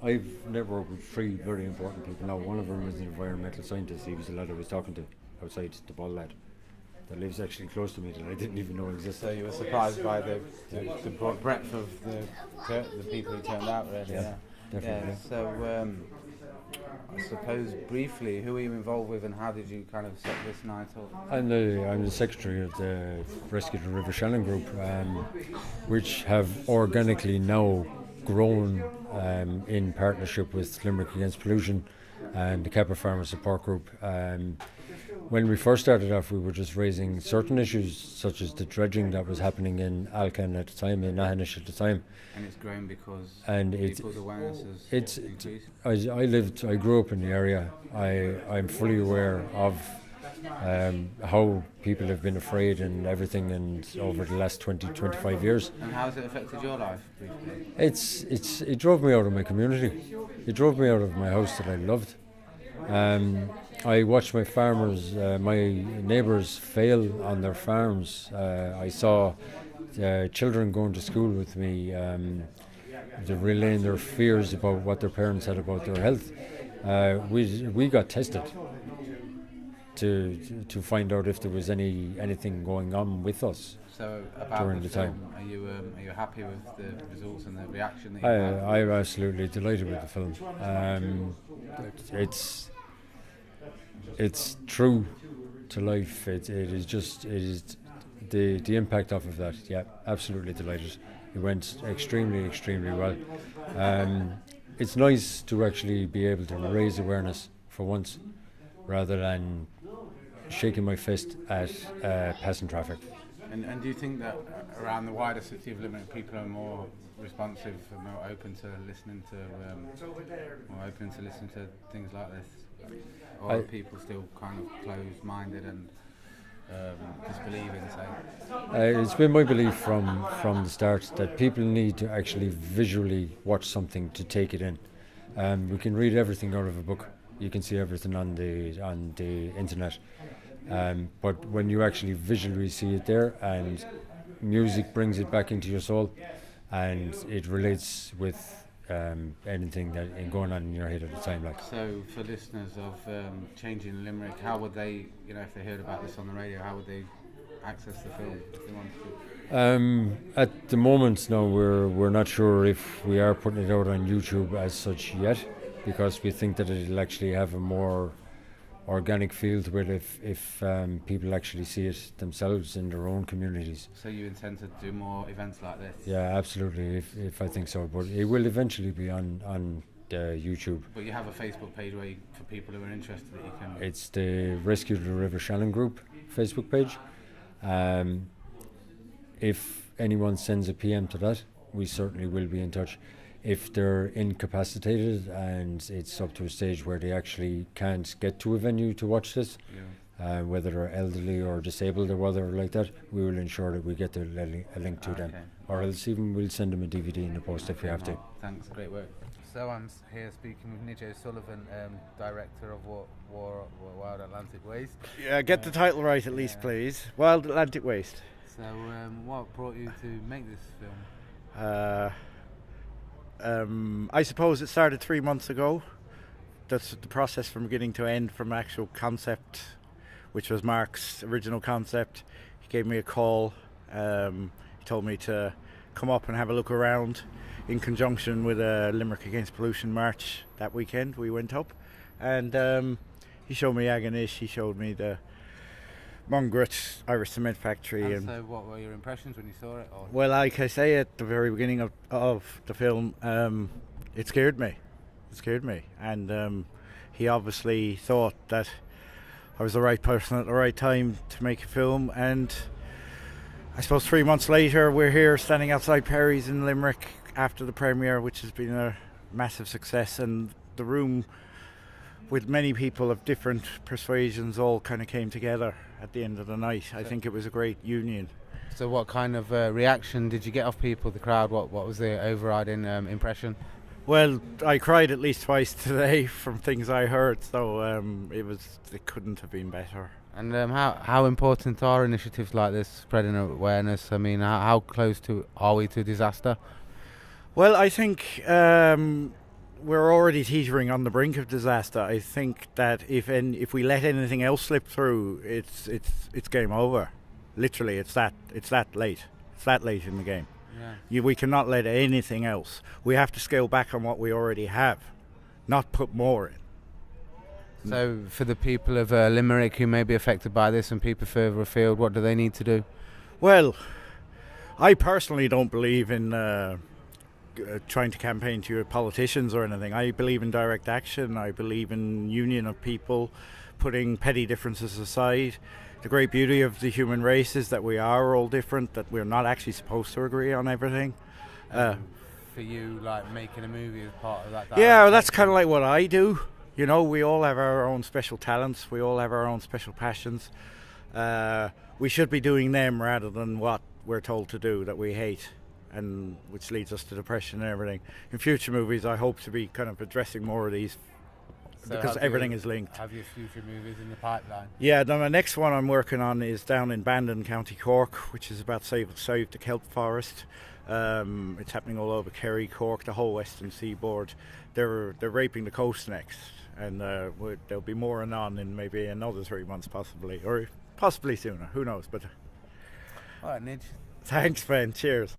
I've networked with three very important people now. One of them is an environmental scientist. He was the lad I was talking to outside, the ball lad, that lives actually close to me that I didn't even know existed. So you were surprised by the broad breadth of the people who turned out, really. Yeah, definitely. Yeah. So I suppose briefly, who were you involved with, and how did you kind of set this night up? I'm the secretary of the Rescue the River Shannon group, which have organically now grown in partnership with Limerick Against Pollution and the Kappa Farmer Support Group. When we first started off, we were just raising certain issues, such as the dredging that was happening in Alcan at the time, in Nahanish at the time. And it's grown because And people's awareness has increased. I grew up in the area. I'm fully aware of how people have been afraid and everything, and over the last 20-25 years. And how has it affected your life, briefly? It drove me out of my community. It drove me out of my house that I loved. I watched my farmers, my neighbours fail on their farms. I saw children going to school with me, they're relaying their fears about what their parents had about their health. We got tested to find out if there was anything going on with us. So about during the the film, time. Are you happy with the results and the reaction that you had? I'm absolutely delighted with the film. It's true to life. It is the impact of that. Yeah, absolutely delighted. It went extremely well. It's nice to actually be able to raise awareness for once, rather than shaking my fist at passing traffic. And do you think that around the wider city of Limerick, people are more responsive and more open to listening to things like this, or are people still kind of closed-minded and disbelieving? Say, It's been my belief from the start that people need to actually visually watch something to take it in. We can read everything out of a book. You can see everything on the internet. But when you actually visually see it there, and music brings it back into your soul, and it relates with anything that is going on in your head at the time. So for listeners of Changing Limerick, how would they, if they heard about this on the radio, how would they access the film if they wanted to? At the moment now, we're not sure if we are putting it out on YouTube as such yet, because we think that it'll actually have a more organic feel to it if people actually see it themselves in their own communities. So you intend to do more events like this? Yeah, absolutely, if I think so, but it will eventually be on YouTube. But you have a Facebook page where for people who are interested that you can... It's the Rescue the River Shannon group Facebook page. If anyone sends a PM to that, we certainly will be in touch. If they're incapacitated and it's up to a stage where they actually can't get to a venue to watch this, whether they're elderly or disabled or whatever like that, we will ensure that we get a link to them. Or else even we'll send them a DVD in the post if we have to. Thanks, great work. So I'm here speaking with Nigel Sullivan, director of Wild Atlantic Waste. Yeah, get the title right at least, please. Wild Atlantic Waste. So what brought you to make this film? I suppose it started 3 months ago. That's the process from beginning to end, from actual concept, which was Mark's original concept. He gave me a call. He told me to come up and have a look around in conjunction with a Limerick Against Pollution march that weekend. We went up and he showed me Agonish, he showed me the Mongret Irish Cement Factory. And so what were your impressions when you saw it? Or? Well, like I say at the very beginning of the film, it scared me. And he obviously thought that I was the right person at the right time to make a film. And I suppose 3 months later, we're here standing outside Perry's in Limerick after the premiere, which has been a massive success. And the room, with many people of different persuasions, all kind of came together at the end of the night. I think it was a great union. So what kind of reaction did you get off people, the crowd? What was the overriding impression? Well, I cried at least twice today from things I heard, so it couldn't have been better. And how important are initiatives like this, spreading awareness? I mean, how close are we to disaster? Well, I think we're already teetering on the brink of disaster. I think that if we let anything else slip through, it's game over. Literally, it's that late. It's that late in the game. Yeah. We cannot let anything else. We have to scale back on what we already have, not put more in. So for the people of Limerick who may be affected by this and people further afield, what do they need to do? Well, I personally don't believe in trying to campaign to your politicians or anything. I believe in direct action. I believe in union of people, putting petty differences aside. The great beauty of the human race is that we are all different, that we're not actually supposed to agree on everything. For you, like making a movie as part of that? Yeah, well, that's kind of like what I do. You know, we all have our own special talents. We all have our own special passions. We should be doing them rather than what we're told to do that we hate, and which leads us to depression and everything. In future movies, I hope to be kind of addressing more of these, because everything is linked. Have your future movies in the pipeline? Yeah, the next one I'm working on is down in Bandon, County Cork, which is about save the kelp forest. It's happening all over Kerry, Cork, the whole western seaboard. They're raping the coast next, and there'll be more on in maybe another 3 months, possibly, or possibly sooner. Who knows? But all right, Nidge. Thanks, Ben. Cheers.